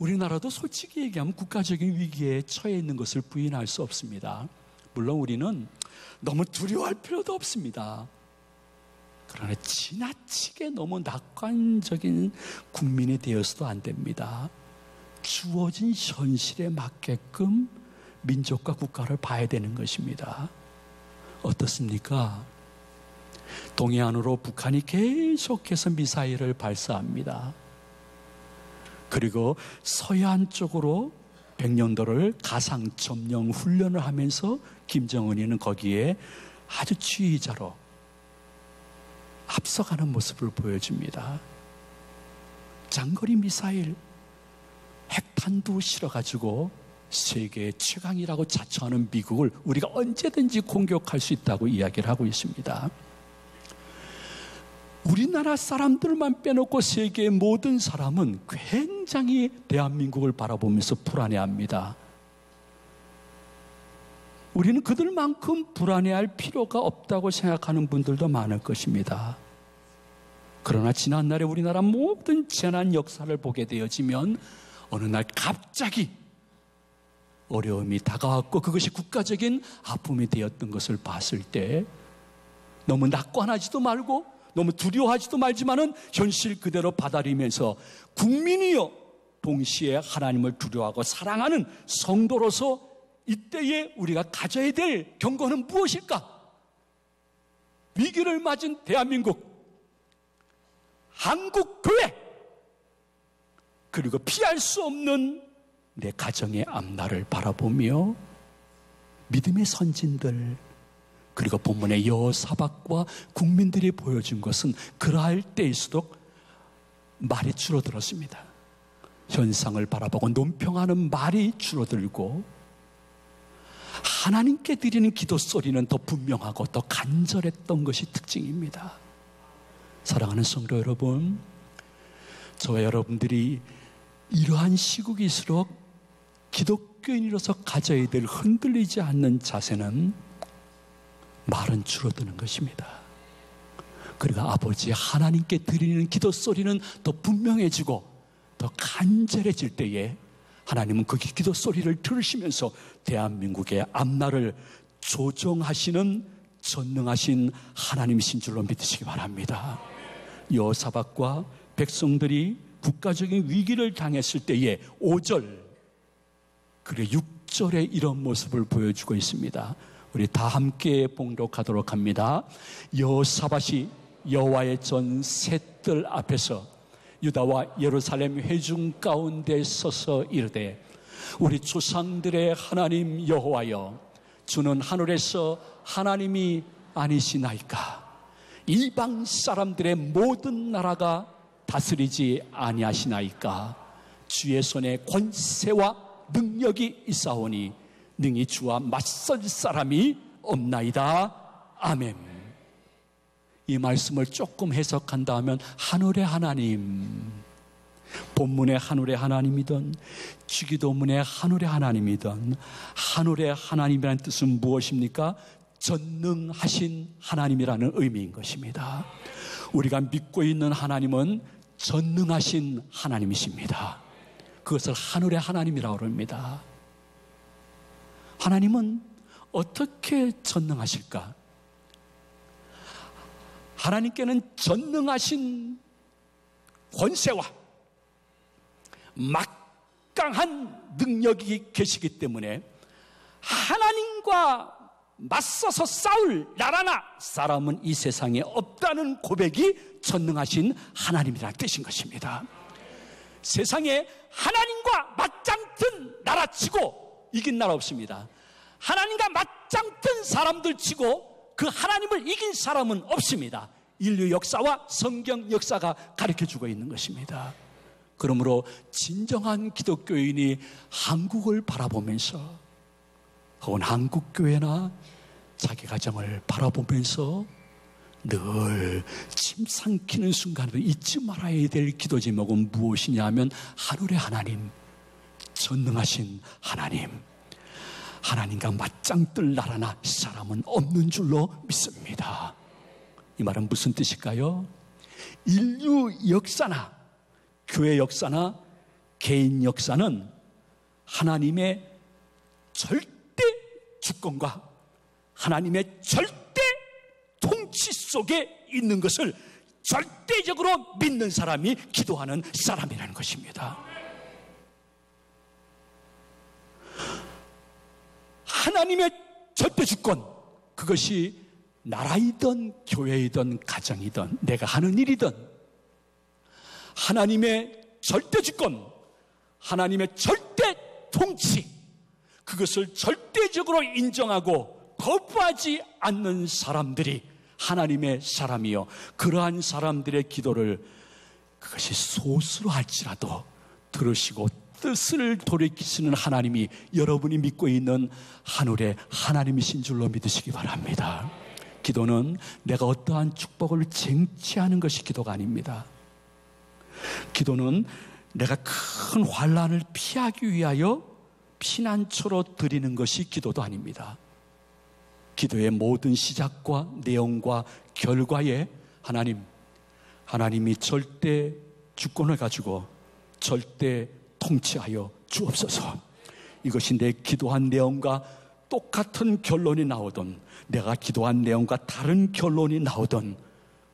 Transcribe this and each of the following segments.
우리나라도 솔직히 얘기하면 국가적인 위기에 처해 있는 것을 부인할 수 없습니다. 물론 우리는 너무 두려워할 필요도 없습니다. 그러나 지나치게 너무 낙관적인 국민이 되어서도 안 됩니다. 주어진 현실에 맞게끔 민족과 국가를 봐야 되는 것입니다. 어떻습니까? 동해안으로 북한이 계속해서 미사일을 발사합니다. 그리고 서해안 쪽으로 백년도를 가상 점령 훈련을 하면서 김정은이는 거기에 아주 지휘자로 앞서가는 모습을 보여줍니다. 장거리 미사일 핵탄두 실어가지고 세계 최강이라고 자처하는 미국을 우리가 언제든지 공격할 수 있다고 이야기를 하고 있습니다. 우리나라 사람들만 빼놓고 세계의 모든 사람은 굉장히 대한민국을 바라보면서 불안해합니다. 우리는 그들만큼 불안해할 필요가 없다고 생각하는 분들도 많을 것입니다. 그러나 지난날에 우리나라 모든 재난 역사를 보게 되어지면 어느 날 갑자기 어려움이 다가왔고 그것이 국가적인 아픔이 되었던 것을 봤을 때 너무 낙관하지도 말고 너무 두려워하지도 말지만은 현실 그대로 받아들이면서 국민이여 동시에 하나님을 두려워하고 사랑하는 성도로서 이때에 우리가 가져야 될 경고는 무엇일까? 위기를 맞은 대한민국, 한국교회, 그리고 피할 수 없는 내 가정의 앞날을 바라보며 믿음의 선진들, 그리고 본문의 여호사밧과 국민들이 보여준 것은 그러할 때일수록 말이 줄어들었습니다. 현상을 바라보고 논평하는 말이 줄어들고 하나님께 드리는 기도 소리는 더 분명하고 더 간절했던 것이 특징입니다. 사랑하는 성도 여러분, 저와 여러분들이 이러한 시국일수록 기독교인으로서 가져야 될 흔들리지 않는 자세는 말은 줄어드는 것입니다. 그리고 아버지 하나님께 드리는 기도 소리는 더 분명해지고 더 간절해질 때에 하나님은 그 기도 소리를 들으시면서 대한민국의 앞날을 조정하시는 전능하신 하나님이신 줄로 믿으시기 바랍니다. 여호사밧과 백성들이 국가적인 위기를 당했을 때에 5절 그리고 6절에 이런 모습을 보여주고 있습니다. 우리 다 함께 봉독하도록 합니다. 여호사밧이 여호와의 전 셋들 앞에서 유다와 예루살렘 회중 가운데 서서 이르되 우리 조상들의 하나님 여호와여, 주는 하늘에서 하나님이 아니시나이까? 이방 사람들의 모든 나라가 다스리지 아니하시나이까? 주의 손에 권세와 능력이 있사오니 능히 주와 맞설 사람이 없나이다. 아멘. 이 말씀을 조금 해석한다면 하늘의 하나님, 본문의 하늘의 하나님이든 주기도문의 하늘의 하나님이든 하늘의 하나님이라는 뜻은 무엇입니까? 전능하신 하나님이라는 의미인 것입니다. 우리가 믿고 있는 하나님은 전능하신 하나님이십니다. 그것을 하늘의 하나님이라고 합니다. 하나님은 어떻게 전능하실까? 하나님께는 전능하신 권세와 막강한 능력이 계시기 때문에 하나님과 맞서서 싸울 나라나 사람은 이 세상에 없다는 고백이 전능하신 하나님이라는 뜻인 것입니다. 세상에 하나님과 맞짱뜬 나라치고 이긴 나라 없습니다. 하나님과 맞짱뜬 사람들 치고 그 하나님을 이긴 사람은 없습니다. 인류 역사와 성경 역사가 가르쳐주고 있는 것입니다. 그러므로 진정한 기독교인이 한국을 바라보면서 혹은 한국교회나 자기 가정을 바라보면서 늘 침 삼키는 순간에도 잊지 말아야 될 기도 제목은 무엇이냐 하면 하늘의 하나님, 전능하신 하나님, 하나님과 맞짱뜰 나라나 사람은 없는 줄로 믿습니다. 이 말은 무슨 뜻일까요? 인류 역사나 교회 역사나 개인 역사는 하나님의 절대 주권과 하나님의 절대 통치 속에 있는 것을 절대적으로 믿는 사람이 기도하는 사람이라는 것입니다. 하나님의 절대 주권, 그것이 나라이든 교회이든 가정이든 내가 하는 일이든 하나님의 절대 주권, 하나님의 절대 통치, 그것을 절대적으로 인정하고 거부하지 않는 사람들이 하나님의 사람이요, 그러한 사람들의 기도를 그것이 소수로 할지라도 들으시고 뜻을 돌이키시는 하나님이 여러분이 믿고 있는 하늘의 하나님이신 줄로 믿으시기 바랍니다. 기도는 내가 어떠한 축복을 쟁취하는 것이 기도가 아닙니다. 기도는 내가 큰 환난을 피하기 위하여 피난처로 드리는 것이 기도도 아닙니다. 기도의 모든 시작과 내용과 결과에 하나님이 절대 주권을 가지고 절대 통치하여 주옵소서. 이것이 내 기도한 내용과 똑같은 결론이 나오든 내가 기도한 내용과 다른 결론이 나오든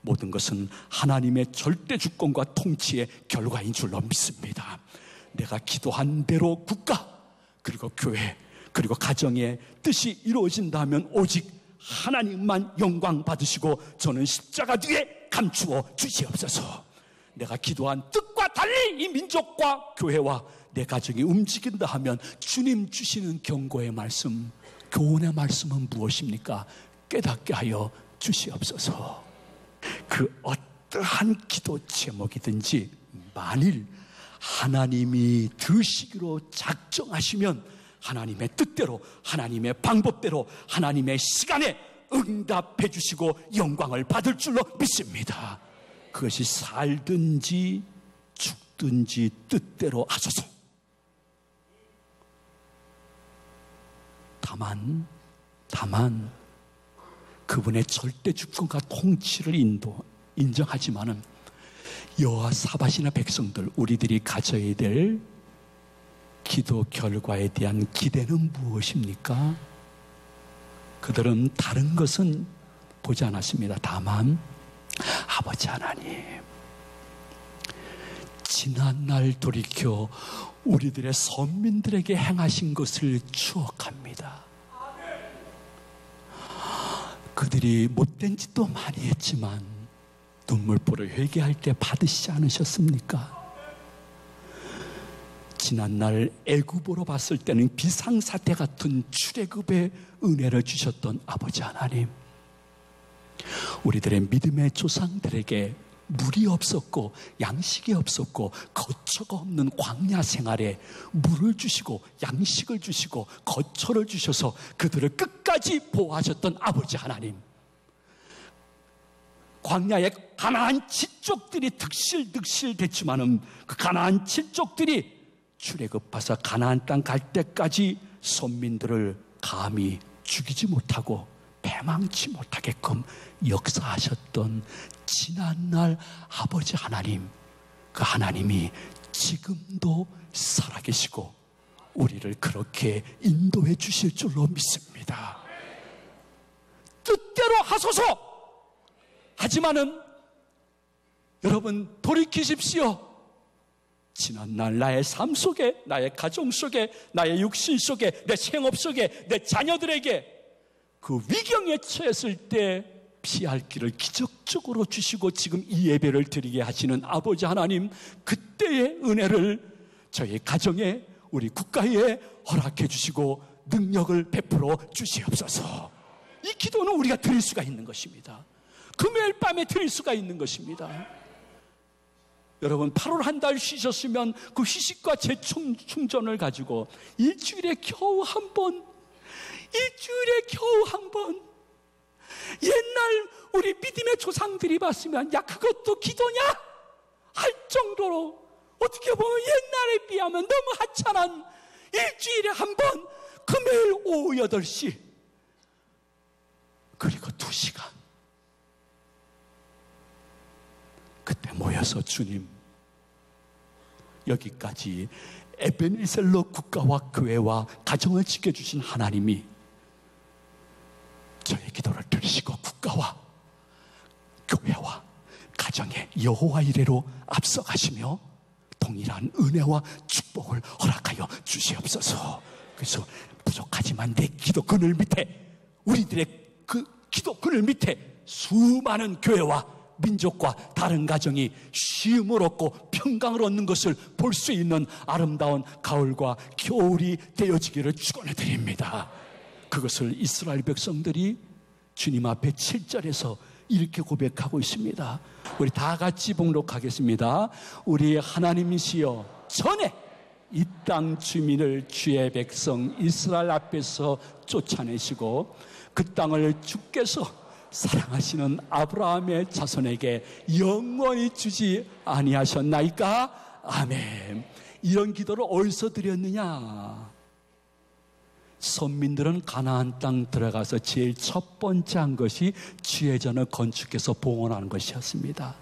모든 것은 하나님의 절대 주권과 통치의 결과인 줄로 믿습니다. 내가 기도한 대로 국가 그리고 교회 그리고 가정의 뜻이 이루어진다면 오직 하나님만 영광 받으시고 저는 십자가 뒤에 감추어 주시옵소서. 내가 기도한 뜻과 달리 이 민족과 교회와 내 가정이 움직인다 하면 주님 주시는 경고의 말씀, 교훈의 말씀은 무엇입니까? 깨닫게 하여 주시옵소서. 그 어떠한 기도 제목이든지 만일 하나님이 들으시기로 작정하시면 하나님의 뜻대로, 하나님의 방법대로, 하나님의 시간에 응답해 주시고 영광을 받을 줄로 믿습니다. 그것이 살든지 죽든지 뜻대로 하소서. 다만 그분의 절대 주권과 통치를 인정하지만은 여호와 사바시나 백성들, 우리들이 가져야 될 기도 결과에 대한 기대는 무엇입니까? 그들은 다른 것은 보지 않았습니다. 다만 아버지 하나님, 지난날 돌이켜 우리들의 선민들에게 행하신 것을 추억합니다. 그들이 못된 짓도 많이 했지만 눈물보를 회개할 때 받으시지 않으셨습니까? 지난날 애굽으로 봤을 때는 비상사태 같은 출애굽의 은혜를 주셨던 아버지 하나님, 우리들의 믿음의 조상들에게 물이 없었고 양식이 없었고 거처가 없는 광야 생활에 물을 주시고 양식을 주시고 거처를 주셔서 그들을 끝까지 보호하셨던 아버지 하나님, 광야의 가나안 칠족들이 득실득실 됐지만은 그 가나안 칠족들이 출애굽해서 가나안 땅 갈 때까지 선민들을 감히 죽이지 못하고 패망치 못하게끔 역사하셨던 지난날 아버지 하나님, 그 하나님이 지금도 살아계시고 우리를 그렇게 인도해 주실 줄로 믿습니다. 뜻대로 하소서. 하지만은 여러분 돌이키십시오. 지난날 나의 삶 속에, 나의 가정 속에, 나의 육신 속에, 내 생업 속에, 내 자녀들에게 그 위경에 처했을 때 피할 길을 기적적으로 주시고 지금 이 예배를 드리게 하시는 아버지 하나님, 그때의 은혜를 저희 가정에, 우리 국가에 허락해 주시고 능력을 베풀어 주시옵소서. 이 기도는 우리가 드릴 수가 있는 것입니다. 금요일 밤에 드릴 수가 있는 것입니다. 여러분 8월 한 달 쉬셨으면 그 휴식과 재충전을 가지고 일주일에 겨우 한 번, 옛날 우리 믿음의 조상들이 봤으면 야 그것도 기도냐? 할 정도로 어떻게 보면 옛날에 비하면 너무 하찮은 일주일에 한 번 금요일 오후 8시 그리고 2시간 그때 모여서 주님 여기까지 에베네셀러 국가와 교회와 가정을 지켜주신 하나님이 저의 기도를 들으시고 국가와 교회와 가정의 여호와 이레로 앞서가시며 동일한 은혜와 축복을 허락하여 주시옵소서. 그래서 부족하지만 내 기도 그늘 밑에, 우리들의 그 기도 그늘 밑에 수많은 교회와 민족과 다른 가정이 쉼을 얻고 평강을 얻는 것을 볼 수 있는 아름다운 가을과 겨울이 되어지기를 축원해 드립니다. 그것을 이스라엘 백성들이 주님 앞에 7절에서 이렇게 고백하고 있습니다. 우리 다 같이 봉독하겠습니다. 우리 하나님이시여, 전에 이 땅 주민을 주의 백성 이스라엘 앞에서 쫓아내시고 그 땅을 주께서 사랑하시는 아브라함의 자손에게 영원히 주지 아니하셨나이까? 아멘. 이런 기도를 어디서 드렸느냐? 선민들은 가나안 땅 들어가서 제일 첫 번째 한 것이 주의전을 건축해서 봉헌하는 것이었습니다.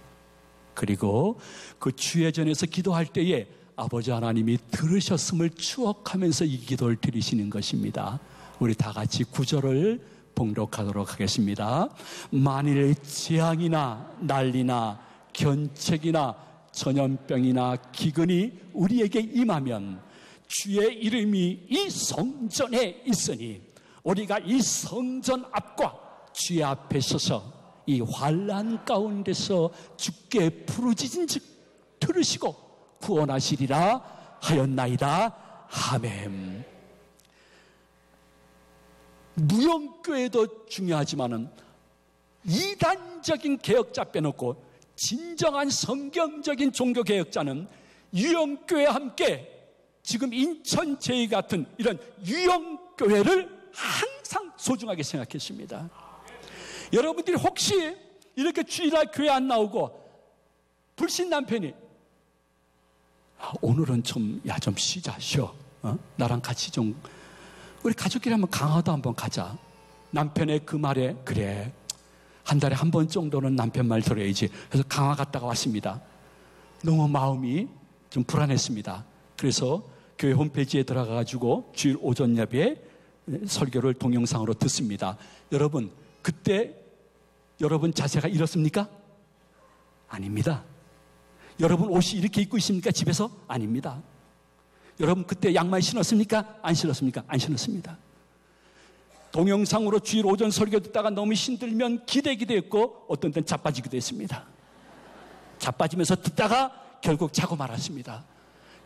그리고 그 주의전에서 기도할 때에 아버지 하나님이 들으셨음을 추억하면서 이 기도를 드리시는 것입니다. 우리 다 같이 9절을 봉독하도록 하겠습니다. 만일 재앙이나 난리나 견책이나 전염병이나 기근이 우리에게 임하면 주의 이름이 이 성전에 있으니 우리가 이 성전 앞과 주의 앞에 서서 이 환난 가운데서 주께 부르짖은즉 들으시고 구원하시리라 하였나이다. 아멘. 무용교회도 중요하지만은 이단적인 개혁자 빼놓고 진정한 성경적인 종교개혁자는 유형교회와 함께 지금 인천 제이 같은 이런 유형교회를 항상 소중하게 생각했습니다. 여러분들이 혹시 이렇게 주일날 교회 안 나오고 불신 남편이 오늘은 좀 쉬자 쉬어, 나랑 같이 좀 우리 가족끼리 한번 강화도 한번 가자. 남편의 그 말에 그래 한 달에 한 번 정도는 남편 말 들어야지. 그래서 강화 갔다가 왔습니다. 너무 마음이 좀 불안했습니다. 그래서 교회 홈페이지에 들어가가지고 주일 오전 예배에 설교를 동영상으로 듣습니다. 여러분 그때 여러분 자세가 이렇습니까? 아닙니다. 여러분 옷이 이렇게 입고 있습니까? 집에서? 아닙니다. 여러분 그때 양말 신었습니까? 안 신었습니까? 안 신었습니다. 동영상으로 주일 오전 설교 듣다가 너무 힘들면 기대기도했고 어떤 때는 자빠지기도 했습니다. 자빠지면서 듣다가 결국 자고 말았습니다.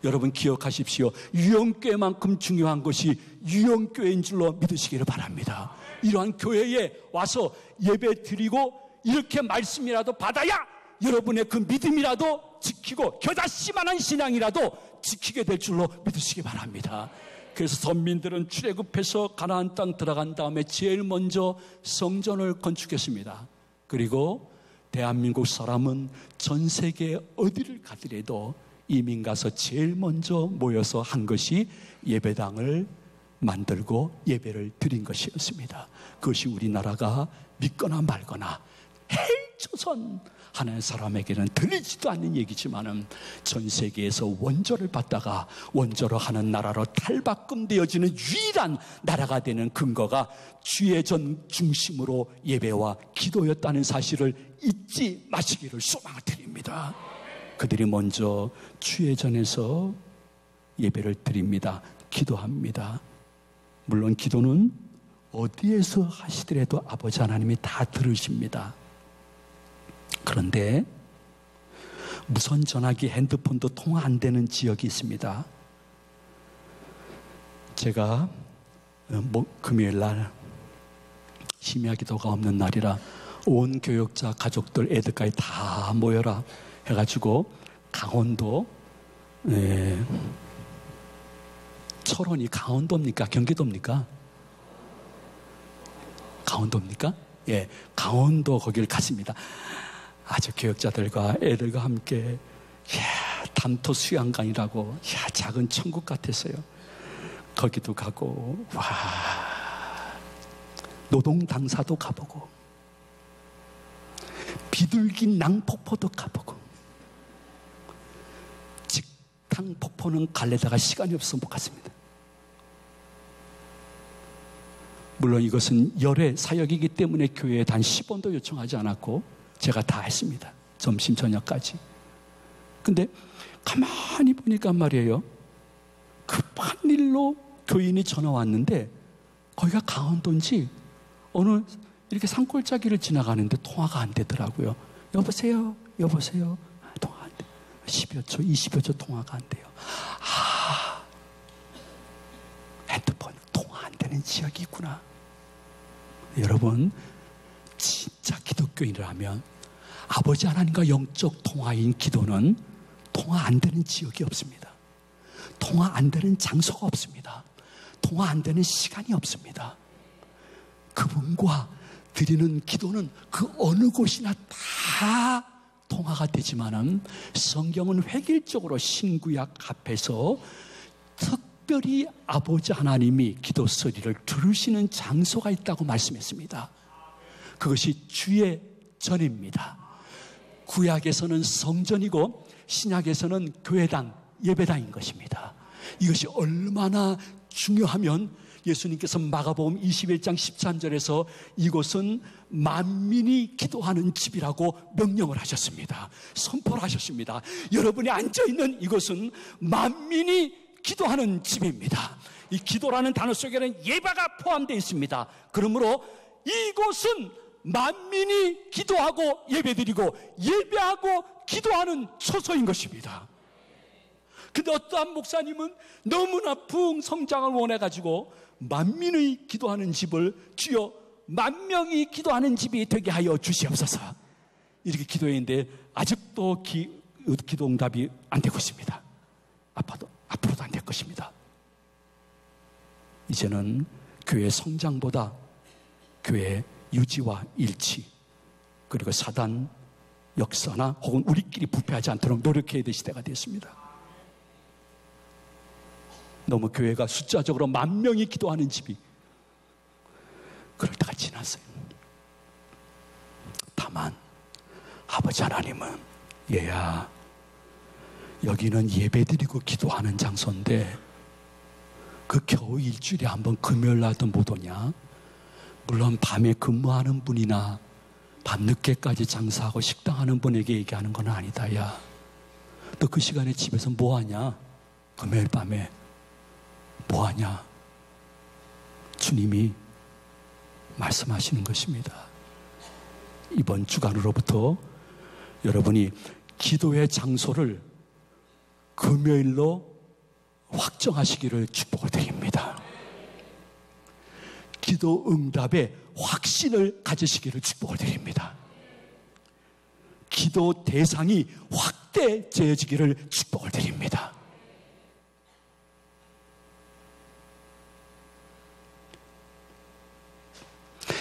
여러분 기억하십시오. 유형교회만큼 중요한 것이 유형교회인 줄로 믿으시기를 바랍니다. 이러한 교회에 와서 예배 드리고 이렇게 말씀이라도 받아야 여러분의 그 믿음이라도 지키고 겨자씨만한 신앙이라도 지키게 될 줄로 믿으시기 바랍니다. 그래서 선민들은 출애굽해서 가나안 땅 들어간 다음에 제일 먼저 성전을 건축했습니다. 그리고 대한민국 사람은 전 세계 어디를 가더라도 이민 가서 제일 먼저 모여서 한 것이 예배당을 만들고 예배를 드린 것이었습니다. 그것이 우리나라가 믿거나 말거나 헬조선 하는 사람에게는 들리지도 않는 얘기지만은 전 세계에서 원조를 받다가 원조로 하는 나라로 탈바꿈되어지는 유일한 나라가 되는 근거가 주의 전 중심으로 예배와 기도였다는 사실을 잊지 마시기를 소망을 드립니다. 그들이 먼저 주의 전에서 예배를 드립니다. 기도합니다. 물론 기도는 어디에서 하시더라도 아버지 하나님이 다 들으십니다. 그런데 무선 전화기, 핸드폰도 통화 안 되는 지역이 있습니다. 제가 금요일 날 심야 기도가 없는 날이라 온 교역자 가족들 애들까지 다 모여라 해가지고 강원도 철원이 강원도입니까? 경기도입니까? 강원도입니까? 예, 강원도 거기를 갔습니다. 아주 교역자들과 애들과 함께 담토 수양강이라고 작은 천국 같았어요. 거기도 가고 노동 당사도 가보고 비둘기 낭폭포도 가보고 탕탕 폭포는 갈래다가 시간이 없어서 못 갔습니다. 물론 이것은 열애 사역이기 때문에 교회에 단 10원도 요청하지 않았고 제가 다 했습니다. 점심 저녁까지. 근데 가만히 보니까 말이에요, 급한 일로 교인이 전화 왔는데 거기가 강원도인지 어느 이렇게 산골짜기를 지나가는데 통화가 안 되더라고요. 여보세요? 여보세요? 통화 안 돼. 10여 초, 20여 초 통화가 안 돼요. 핸드폰 통화 안 되는 지역이 있구나. 여러분, 진짜 기독교인이라면 아버지 하나님과 영적 통화인 기도는 통화 안 되는 지역이 없습니다. 통화 안 되는 장소가 없습니다. 통화 안 되는 시간이 없습니다. 그분과 드리는 기도는 그 어느 곳이나 다 통화가 되지만은 성경은 획일적으로 신구약 앞에서 특별히 아버지 하나님이 기도 소리를 들으시는 장소가 있다고 말씀했습니다. 그것이 주의 전입니다. 구약에서는 성전이고 신약에서는 교회당, 예배당인 것입니다. 이것이 얼마나 중요하면 예수님께서 마가복음 21장 13절에서 이곳은 만민이 기도하는 집이라고 명령을 하셨습니다. 선포를 하셨습니다. 여러분이 앉아있는 이곳은 만민이 기도하는 집입니다. 이 기도라는 단어 속에는 예배가 포함되어 있습니다. 그러므로 이곳은 만민이 기도하고 예배드리고 예배하고 기도하는 처소인 것입니다. 근데 어떠한 목사님은 너무나 부흥 성장을 원해가지고 만민의 기도하는 집을 주여 만명이 기도하는 집이 되게 하여 주시옵소서 이렇게 기도했는데 아직도 기도 응답이 안 되고 있습니다. 앞으로도 안 될 것입니다. 이제는 교회 성장보다 교회 유지와 일치 그리고 사단 역사나 혹은 우리끼리 부패하지 않도록 노력해야 될 시대가 됐습니다. 너무 교회가 숫자적으로 10,000명이 기도하는 집이 그럴 때가 지났어요. 다만 아버지 하나님은 얘야 여기는 예배드리고 기도하는 장소인데 그 겨우 일주일에 한 번 금요일 날도 못 오냐? 물론 밤에 근무하는 분이나 밤늦게까지 장사하고 식당하는 분에게 얘기하는 건 아니다. 야, 너 그 시간에 집에서 뭐 하냐? 금요일 밤에 뭐 하냐? 주님이 말씀하시는 것입니다. 이번 주간으로부터 여러분이 기도의 장소를 금요일로 확정하시기를 축복을 드립니다. 기도 응답의 확신을 가지시기를 축복을 드립니다. 기도 대상이 확대되어지기를 축복을 드립니다.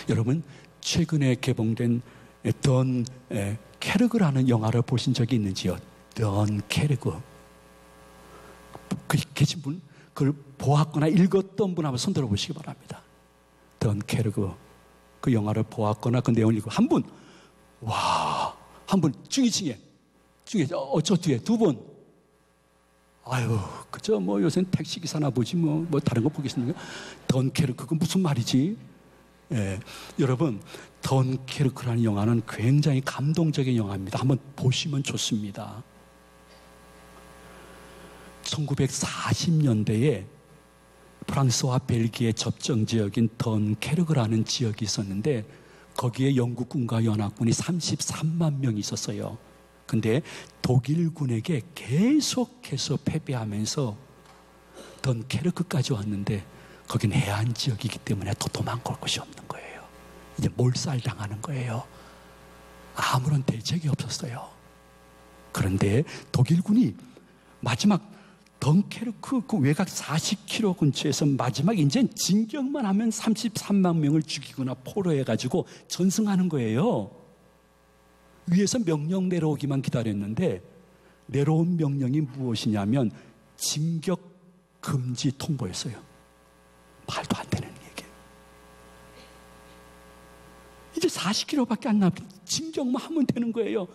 여러분, 최근에 개봉된 던 캐르그라는 영화를 보신 적이 있는지요? 던 캐르그. 계신 분, 그걸 보았거나 읽었던 분 한번 손 들어보시기 바랍니다. 던 캐르그. 그 영화를 보았거나 그 내용을 읽고 한 분, 와, 한 분, 중에 저 뒤에 두 분. 아유, 그저 뭐 요새는 택시기사나 보지 뭐 다른 거 보겠습니까? 던 캐르그, 그건 무슨 말이지? 예, 여러분, 던 캐르크라는 영화는 굉장히 감동적인 영화입니다. 한번 보시면 좋습니다. 1940년대에 프랑스와 벨기에 접경 지역인 던 캐르크라는 지역이 있었는데 거기에 영국군과 연합군이 33만 명이 있었어요. 근데 독일군에게 계속해서 패배하면서 던 캐르크까지 왔는데 거긴 해안 지역이기 때문에 더 도망갈 곳이 없는 거예요. 이제 몰살당하는 거예요. 아무런 대책이 없었어요. 그런데 독일군이 마지막 덩케르크 그 외곽 40km 근처에서 마지막 이제 진격만 하면 33만 명을 죽이거나 포로해가지고 전승하는 거예요. 위에서 명령 내려오기만 기다렸는데 내려온 명령이 무엇이냐면 진격 금지 통보였어요. 말도 안 되는 얘기예요. 이제 40km밖에 안 남았는데 진격만 하면 되는 거예요.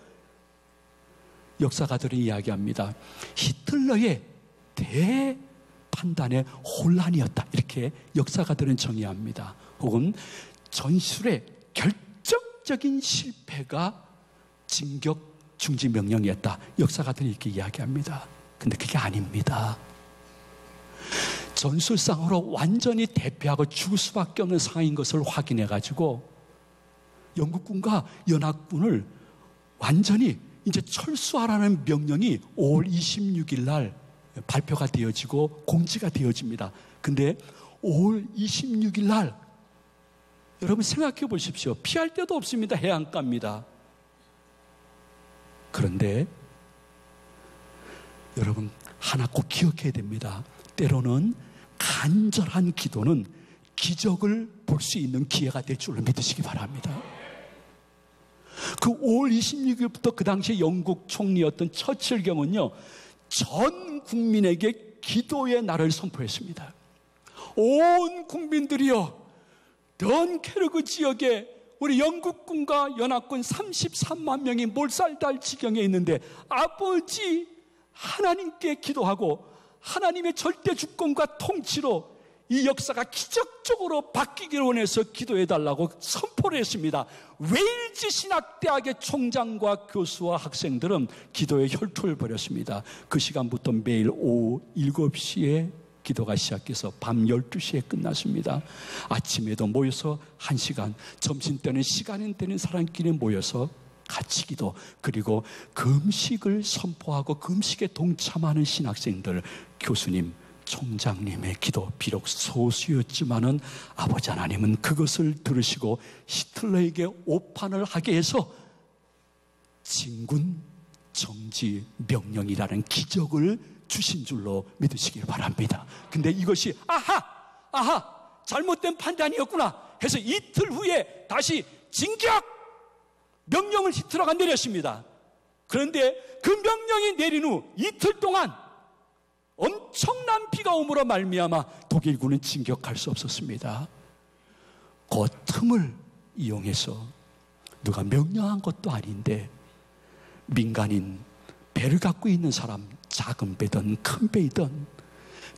역사가들이 이야기합니다. 히틀러의 대판단의 혼란이었다. 이렇게 역사가들은 정의합니다. 혹은 전술의 결정적인 실패가 징격 중지 명령이었다. 역사가들은 이렇게 이야기합니다. 근데 그게 아닙니다. 전술상으로 완전히 대패하고 죽을 수밖에 없는 상황인 것을 확인해가지고 영국군과 연합군을 완전히 이제 철수하라는 명령이 5월 26일 날 발표가 되어지고 공지가 되어집니다. 근데 5월 26일 날 여러분 생각해 보십시오. 피할 데도 없습니다. 해안가입니다. 그런데 여러분 하나 꼭 기억해야 됩니다. 때로는 간절한 기도는 기적을 볼 수 있는 기회가 될 줄로 믿으시기 바랍니다. 그 5월 26일부터 그 당시 영국 총리였던 처칠 경은요, 전 국민에게 기도의 날을 선포했습니다. 온 국민들이여, 던케르크 지역에 우리 영국군과 연합군 33만 명이 몰살될 지경에 있는데 아버지 하나님께 기도하고 하나님의 절대 주권과 통치로 이 역사가 기적적으로 바뀌기를 원해서 기도해달라고 선포를 했습니다. 웨일즈 신학대학의 총장과 교수와 학생들은 기도에 혈투를 벌였습니다. 그 시간부터 매일 오후 7시에 기도가 시작해서 밤 12시에 끝났습니다. 아침에도 모여서 1시간, 점심때는 시간이 되는 사람끼리 모여서 같이 기도, 그리고 금식을 선포하고 금식에 동참하는 신학생들, 교수님, 총장님의 기도, 비록 소수였지만은 아버지 하나님은 그것을 들으시고 히틀러에게 오판을 하게 해서 진군 정지 명령이라는 기적을 주신 줄로 믿으시길 바랍니다. 근데 이것이 잘못된 판단이었구나 해서 이틀 후에 다시 진격 명령을 히틀러가 내렸습니다. 그런데 그 명령이 내린 후 이틀 동안 엄청난 비가 오므로 말미암아 독일군은 진격할 수 없었습니다. 그 틈을 이용해서 누가 명령한 것도 아닌데 민간인 배를 갖고 있는 사람, 작은 배든 큰 배이든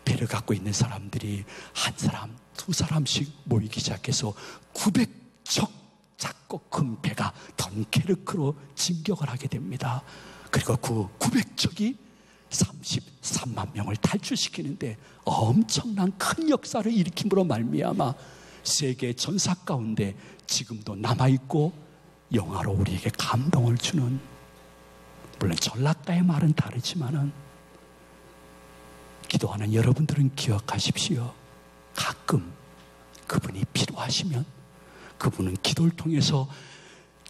배를 갖고 있는 사람들이 한 사람, 두 사람씩 모이기 시작해서 900척 작고 큰 배가 던케르크로 진격을 하게 됩니다. 그리고 그 900척이 33만 명을 탈출시키는데 엄청난 큰 역사를 일으킴으로 말미암아 세계 전사 가운데 지금도 남아있고 영화로 우리에게 감동을 주는, 물론 전락가의 말은 다르지만은 기도하는 여러분들은 기억하십시오. 가끔 그분이 필요하시면 그분은 기도를 통해서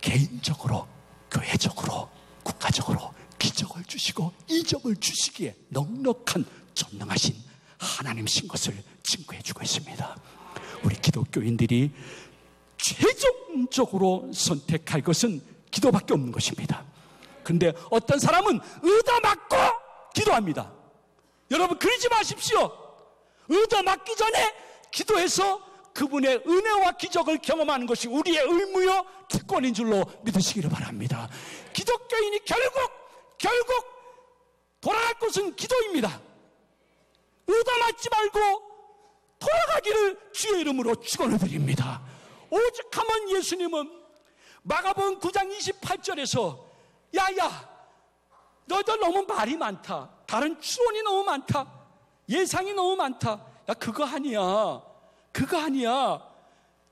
개인적으로, 교회적으로, 국가적으로 기적을 주시고 이적을 주시기에 넉넉한 전능하신 하나님이신 것을 증거해 주고 있습니다. 우리 기독교인들이 최종적으로 선택할 것은 기도밖에 없는 것입니다. 그런데 어떤 사람은 얻어맞고 기도합니다. 여러분 그러지 마십시오. 얻어맞기 전에 기도해서 그분의 은혜와 기적을 경험하는 것이 우리의 의무요 특권인 줄로 믿으시기를 바랍니다. 기독교인이 결국 돌아갈 곳은 기도입니다. 얻어맞지 말고 돌아가기를 주의 이름으로 축원을 드립니다. 오죽하면 예수님은 마가복음 9장 28절에서 야야 너희들 너무 말이 많다, 다른 추론이 너무 많다, 예상이 너무 많다, 야 그거 아니야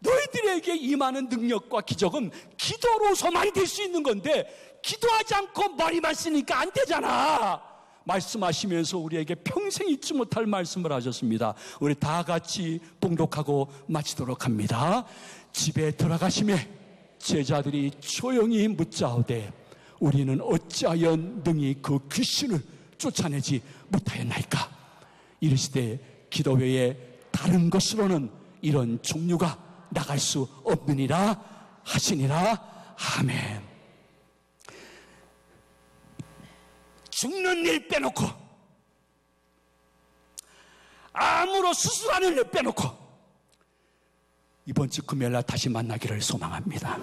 너희들에게 임하는 능력과 기적은 기도로서만 될 수 있는 건데 기도하지 않고 머리만 쓰니까 안 되잖아 말씀하시면서 우리에게 평생 잊지 못할 말씀을 하셨습니다. 우리 다 같이 봉독하고 마치도록 합니다. 집에 들어가심에 제자들이 조용히 묻자오되 우리는 어찌하여 능히 그 귀신을 쫓아내지 못하였나이까. 이르시되 기도 외에 다른 것으로는 이런 종류가 나갈 수 없느니라 하시니라. 아멘. 죽는 일 빼놓고, 암으로 수술하는 일 빼놓고 이번 주 금요일날 다시 만나기를 소망합니다.